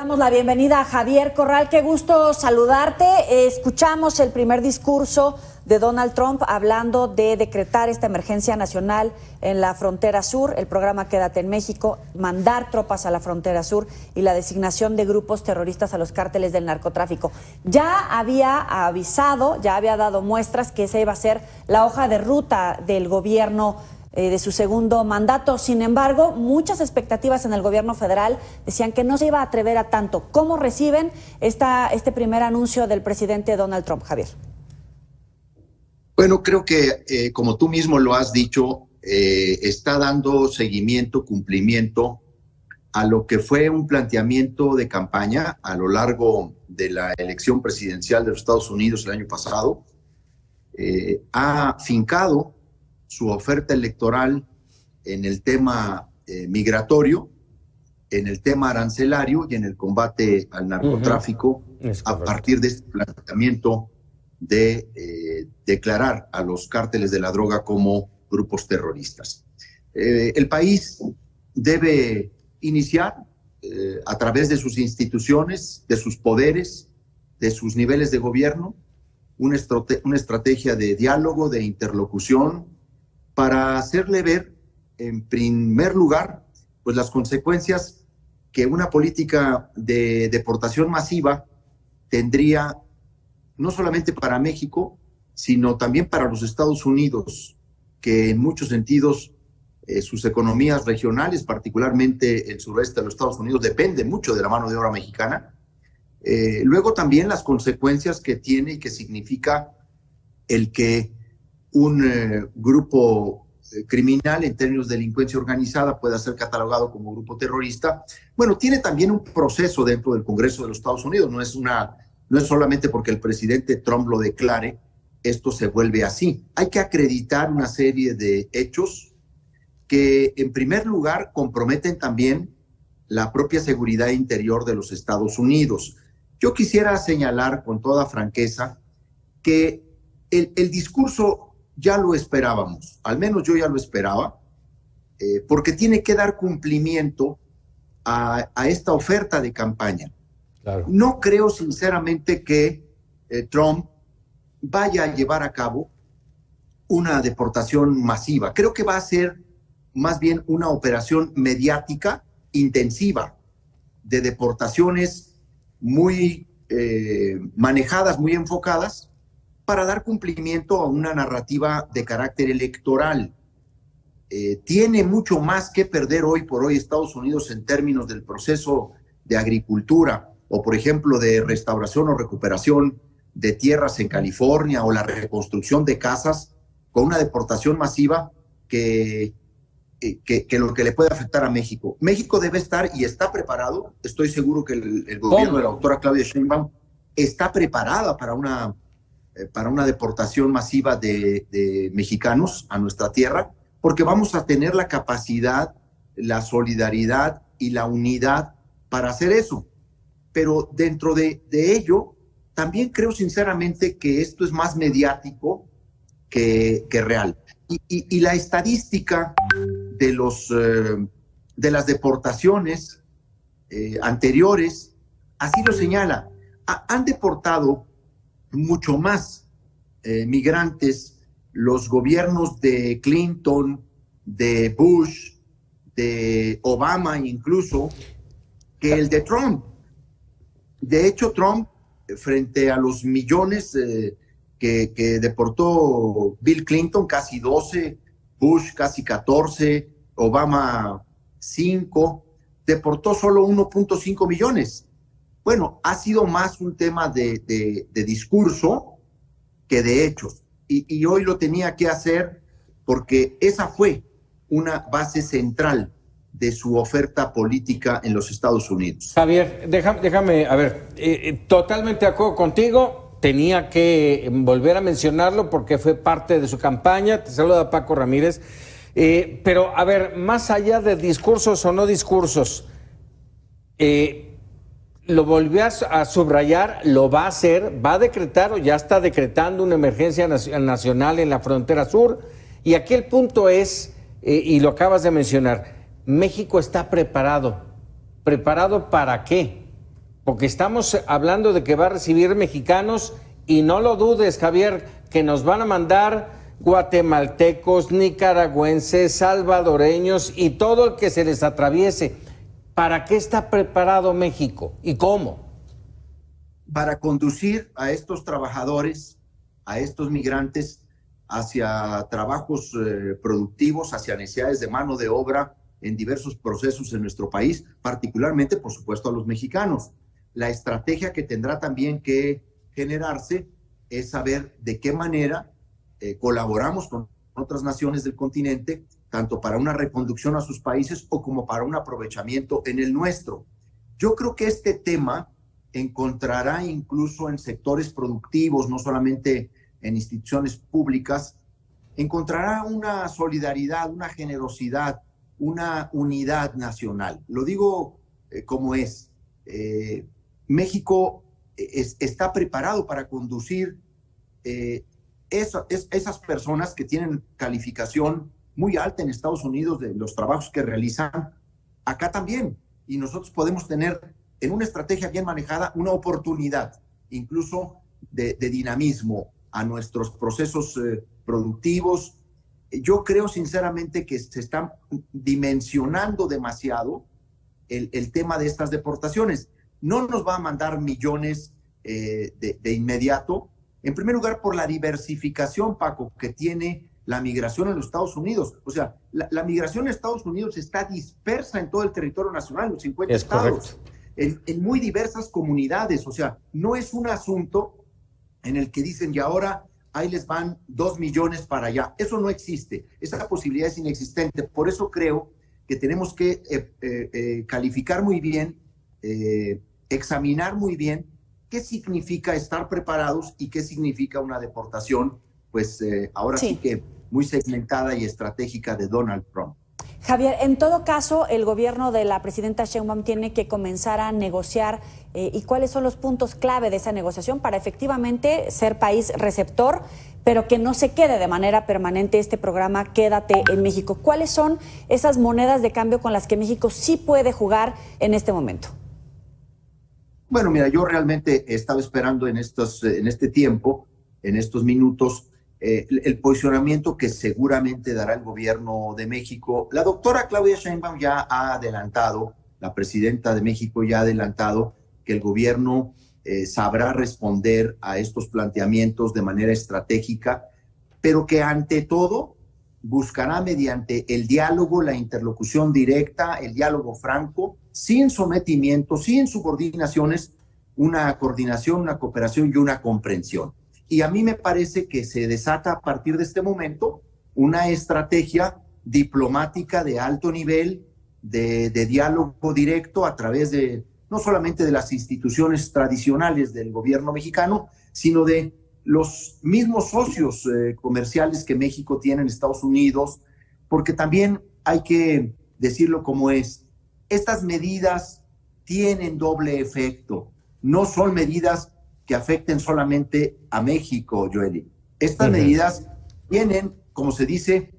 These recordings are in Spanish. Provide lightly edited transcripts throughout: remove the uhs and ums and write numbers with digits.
Damos la bienvenida a Javier Corral, qué gusto saludarte. Escuchamos el primer discurso de Donald Trump hablando de decretar esta emergencia nacional en la frontera sur, el programa Quédate en México, mandar tropas a la frontera sur y la designación de grupos terroristas a los cárteles del narcotráfico. Ya había avisado, ya había dado muestras que esa iba a ser la hoja de ruta del gobierno de su segundo mandato. Sin embargo, muchas expectativas en el gobierno federal decían que no se iba a atrever a tanto. ¿Cómo reciben este primer anuncio del presidente Donald Trump, Javier? Bueno, creo que, como tú mismo lo has dicho, está dando seguimiento, cumplimiento a lo que fue un planteamiento de campaña a lo largo de la elección presidencial de los Estados Unidos el año pasado. Ha fincado su oferta electoral en el tema migratorio, en el tema arancelario y en el combate al narcotráfico, a partir de este planteamiento de declarar a los cárteles de la droga como grupos terroristas. El país debe iniciar a través de sus instituciones, de sus poderes, de sus niveles de gobierno, una estrategia de diálogo, de interlocución, para hacerle ver, en primer lugar, pues las consecuencias que una política de deportación masiva tendría no solamente para México, sino también para los Estados Unidos, que en muchos sentidos sus economías regionales, particularmente el sureste de los Estados Unidos, depende mucho de la mano de obra mexicana. Luego también las consecuencias que tiene y que significa el que un grupo criminal en términos de delincuencia organizada pueda ser catalogado como grupo terrorista. Bueno, tiene también un proceso dentro del Congreso de los Estados Unidos, no es solamente porque el presidente Trump lo declare, esto se vuelve así. Hay que acreditar una serie de hechos que, en primer lugar, comprometen también la propia seguridad interior de los Estados Unidos. Yo quisiera señalar con toda franqueza que el discurso ya lo esperábamos, al menos yo ya lo esperaba, porque tiene que dar cumplimiento a esta oferta de campaña. Claro. No creo sinceramente que Trump vaya a llevar a cabo una deportación masiva. Creo que va a ser más bien una operación mediática intensiva de deportaciones muy manejadas, muy enfocadas, para dar cumplimiento a una narrativa de carácter electoral. Tiene mucho más que perder hoy por hoy Estados Unidos en términos del proceso de agricultura, o por ejemplo de restauración o recuperación de tierras en California, o la reconstrucción de casas, con una deportación masiva que lo que le puede afectar a México. México debe estar y está preparado, estoy seguro que el gobierno de la doctora Claudia Sheinbaum está preparada para una deportación masiva de mexicanos a nuestra tierra, porque vamos a tener la capacidad, la solidaridad y la unidad para hacer eso. Pero dentro de ello, también creo sinceramente que esto es más mediático que real. Y la estadística de las deportaciones anteriores así lo señala. Han deportado mucho más migrantes los gobiernos de Clinton, de Bush, de Obama incluso, que el de Trump. De hecho, Trump, frente a los millones que deportó Bill Clinton, casi 12, Bush casi 14, Obama 5, deportó solo 1.5 millones. Bueno, ha sido más un tema de discurso que de hechos. Y hoy lo tenía que hacer porque esa fue una base central de su oferta política en los Estados Unidos. Javier, déjame, a ver, totalmente de acuerdo contigo, tenía que volver a mencionarlo porque fue parte de su campaña. Te saluda Paco Ramírez. Pero, a ver, más allá de discursos o no discursos, lo volvió a subrayar, lo va a hacer, va a decretar o ya está decretando una emergencia nacional en la frontera sur. Y aquí el punto es, y lo acabas de mencionar, México está preparado. ¿Preparado para qué? porque estamos hablando de que va a recibir mexicanos y no lo dudes, Javier, que nos van a mandar guatemaltecos, nicaragüenses, salvadoreños y todo el que se les atraviese. ¿Para qué está preparado México y cómo? Para conducir a estos trabajadores, a estos migrantes, hacia trabajos productivos, hacia necesidades de mano de obra en diversos procesos en nuestro país, particularmente, por supuesto, a los mexicanos. La estrategia que tendrá también que generarse es saber de qué manera colaboramos con otras naciones del continente, tanto para una reconducción a sus países o como para un aprovechamiento en el nuestro. Yo creo que este tema encontrará incluso en sectores productivos, no solamente en instituciones públicas, encontrará una solidaridad, una generosidad, una unidad nacional. Lo digo como es. México está preparado para conducir esas personas que tienen calificación muy alta en Estados Unidos de los trabajos que realizan, acá también. Y nosotros podemos tener, en una estrategia bien manejada, una oportunidad, incluso de dinamismo a nuestros procesos productivos. Yo creo sinceramente que se están dimensionando demasiado el tema de estas deportaciones. No nos va a mandar millones de inmediato. En primer lugar, por la diversificación, Paco, que tiene la migración en los Estados Unidos. O sea, la migración en Estados Unidos está dispersa en todo el territorio nacional, los 50 estados, en muy diversas comunidades. O sea, no es un asunto en el que dicen, y ahora ahí les van 2 millones para allá. Eso no existe. Esa posibilidad es inexistente. Por eso creo que tenemos que calificar muy bien, examinar muy bien qué significa estar preparados y qué significa una deportación, pues ahora sí que muy segmentada y estratégica de Donald Trump. Javier, en todo caso, el gobierno de la presidenta Sheinbaum tiene que comenzar a negociar y cuáles son los puntos clave de esa negociación para efectivamente ser país receptor, pero que no se quede de manera permanente este programa Quédate en México. ¿Cuáles son esas monedas de cambio con las que México sí puede jugar en este momento? Bueno, mira, yo realmente he estado esperando en este tiempo, en estos minutos, el posicionamiento que seguramente dará el gobierno de México. La doctora Claudia Sheinbaum ya ha adelantado, la presidenta de México ya ha adelantado que el gobierno sabrá responder a estos planteamientos de manera estratégica, pero que ante todo buscará mediante el diálogo, la interlocución directa, el diálogo franco, sin sometimiento, sin subordinaciones, una coordinación, una cooperación y una comprensión. Y a mí me parece que se desata a partir de este momento una estrategia diplomática de alto nivel, de diálogo directo a través de no solamente de las instituciones tradicionales del gobierno mexicano, sino de los mismos socios comerciales que México tiene en Estados Unidos, porque también hay que decirlo como es, estas medidas tienen doble efecto, no son medidas que afecten solamente a México, Joely. Estas medidas tienen, como se dice,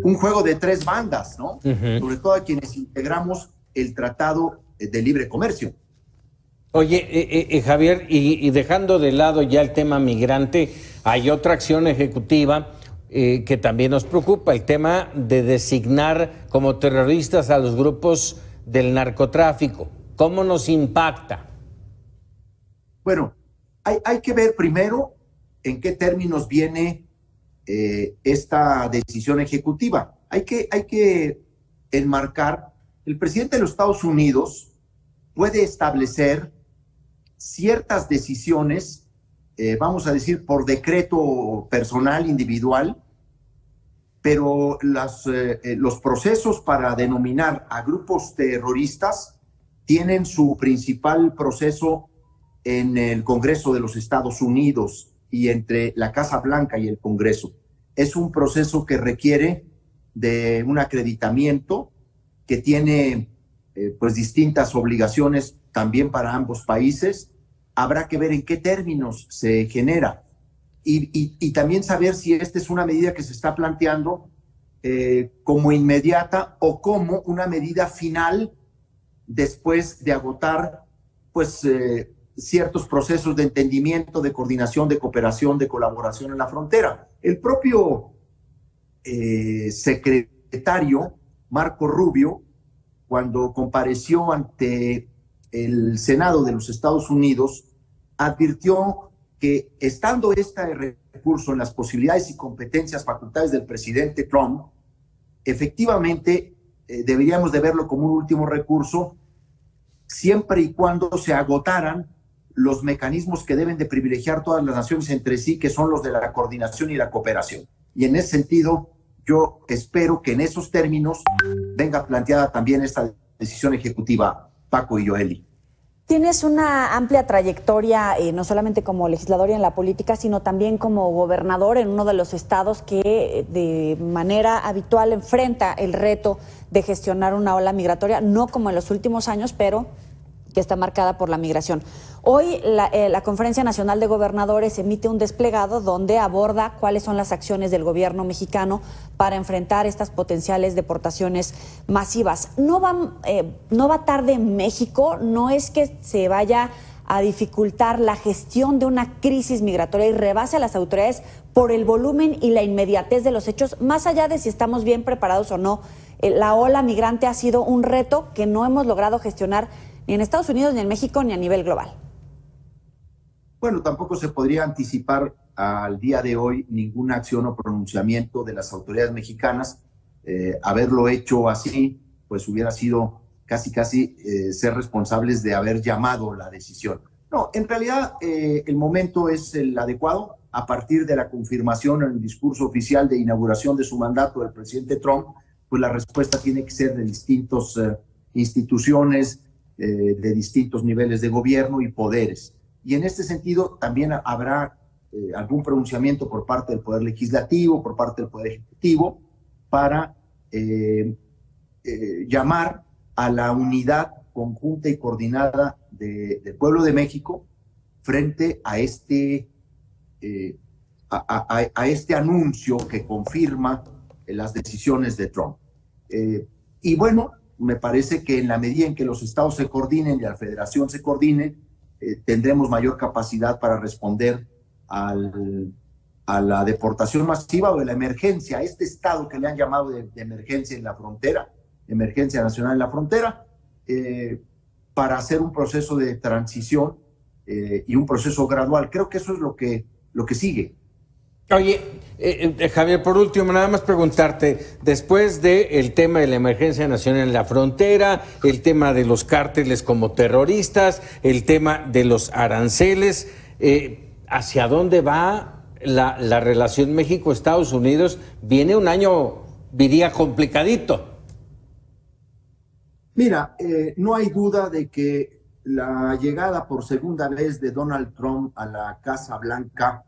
un juego de 3 bandas, ¿no? Sobre todo a quienes integramos el Tratado de Libre Comercio. Oye, Javier, y dejando de lado ya el tema migrante, hay otra acción ejecutiva que también nos preocupa, el tema de designar como terroristas a los grupos del narcotráfico. ¿Cómo nos impacta? Bueno, hay que ver primero en qué términos viene esta decisión ejecutiva. Hay que enmarcar, el presidente de los Estados Unidos puede establecer ciertas decisiones, vamos a decir, por decreto personal, individual, pero los procesos para denominar a grupos terroristas tienen su principal proceso en el Congreso de los Estados Unidos y entre la Casa Blanca y el Congreso. Es un proceso que requiere de un acreditamiento que tiene pues distintas obligaciones también para ambos países. Habrá que ver en qué términos se genera y también saber si esta es una medida que se está planteando como inmediata o como una medida final después de agotar pues ciertos procesos de entendimiento, de coordinación, de cooperación, de colaboración en la frontera. El propio secretario Marco Rubio, cuando compareció ante el Senado de los Estados Unidos, advirtió que estando este recurso en las posibilidades y competencias facultades del presidente Trump, efectivamente deberíamos de verlo como un último recurso siempre y cuando se agotaran los mecanismos que deben de privilegiar todas las naciones entre sí, que son los de la coordinación y la cooperación. Y en ese sentido, yo espero que en esos términos venga planteada también esta decisión ejecutiva, Paco y Yoeli. Tienes una amplia trayectoria, no solamente como legislador y en la política, sino también como gobernador en uno de los estados que de manera habitual enfrenta el reto de gestionar una ola migratoria, no como en los últimos años, pero que está marcada por la migración. Hoy la Conferencia Nacional de Gobernadores emite un desplegado donde aborda cuáles son las acciones del gobierno mexicano para enfrentar estas potenciales deportaciones masivas. No va tarde en México, no es que se vaya a dificultar la gestión de una crisis migratoria y rebase a las autoridades por el volumen y la inmediatez de los hechos, más allá de si estamos bien preparados o no. La ola migrante ha sido un reto que no hemos logrado gestionar ni en Estados Unidos, ni en México, ni a nivel global. Bueno, tampoco se podría anticipar al día de hoy ninguna acción o pronunciamiento de las autoridades mexicanas. Haberlo hecho así, pues hubiera sido casi ser responsables de haber llamado la decisión. No, en realidad el momento es el adecuado. A partir de la confirmación en el discurso oficial de inauguración de su mandato del presidente Trump, pues la respuesta tiene que ser de distintas instituciones, de distintos niveles de gobierno y poderes. Y en este sentido también habrá algún pronunciamiento por parte del Poder Legislativo, por parte del Poder Ejecutivo, para llamar a la unidad conjunta y coordinada del pueblo de México frente a este anuncio que confirma las decisiones de Trump. Y bueno, me parece que en la medida en que los estados se coordinen y la federación se coordine, tendremos mayor capacidad para responder a la deportación masiva o de la emergencia, a este estado que le han llamado de emergencia en la frontera, emergencia nacional en la frontera, para hacer un proceso de transición y un proceso gradual. Creo que eso es lo que sigue. Oye, Javier, por último, nada más preguntarte, después del tema de la emergencia nacional en la frontera, el tema de los cárteles como terroristas, el tema de los aranceles, ¿hacia dónde va la relación México-Estados Unidos? Viene un año, diría, complicadito. Mira, no hay duda de que la llegada por segunda vez de Donald Trump a la Casa Blanca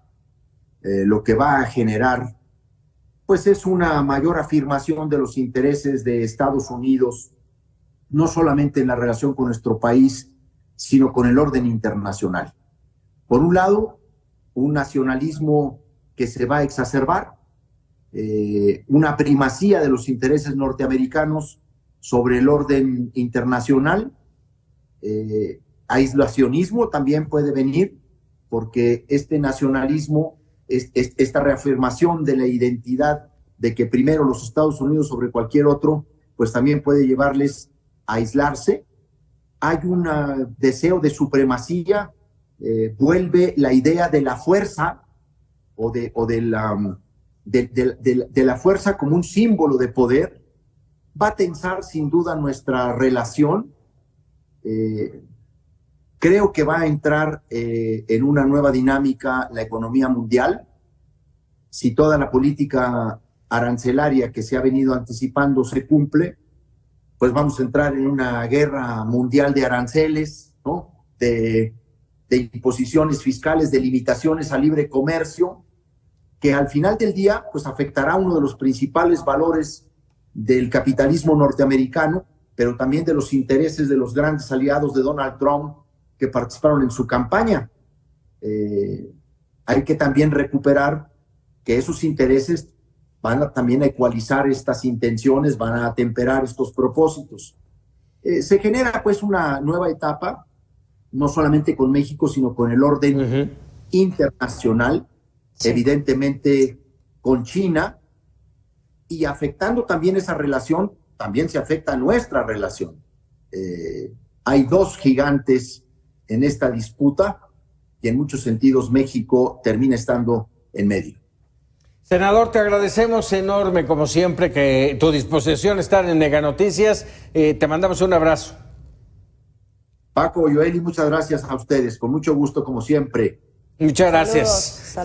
lo que va a generar, pues es una mayor afirmación de los intereses de Estados Unidos, no solamente en la relación con nuestro país, sino con el orden internacional. Por un lado, un nacionalismo que se va a exacerbar, una primacía de los intereses norteamericanos sobre el orden internacional, aislacionismo también puede venir, porque este nacionalismo, esta reafirmación de la identidad de que primero los Estados Unidos sobre cualquier otro, pues también puede llevarles a aislarse. Hay un deseo de supremacía, vuelve la idea de la fuerza o de la fuerza como un símbolo de poder, va a tensar sin duda nuestra relación. Creo que va a entrar en una nueva dinámica la economía mundial. Si toda la política arancelaria que se ha venido anticipando se cumple, pues vamos a entrar en una guerra mundial de aranceles, ¿no? De imposiciones fiscales, de limitaciones al libre comercio, que al final del día pues afectará uno de los principales valores del capitalismo norteamericano, pero también de los intereses de los grandes aliados de Donald Trump que participaron en su campaña. Hay que también recuperar que esos intereses van también a ecualizar estas intenciones, van a atemperar estos propósitos. Se genera pues una nueva etapa no solamente con México, sino con el orden internacional, evidentemente con China, y afectando también esa relación, también se afecta nuestra relación. Hay dos gigantes en esta disputa y en muchos sentidos México termina estando en medio. Senador, te agradecemos enorme, como siempre, que tu disposición estar en Mega Noticias. Te mandamos un abrazo. Paco, Yoeli, muchas gracias a ustedes. Con mucho gusto, como siempre. Muchas gracias. Saludos.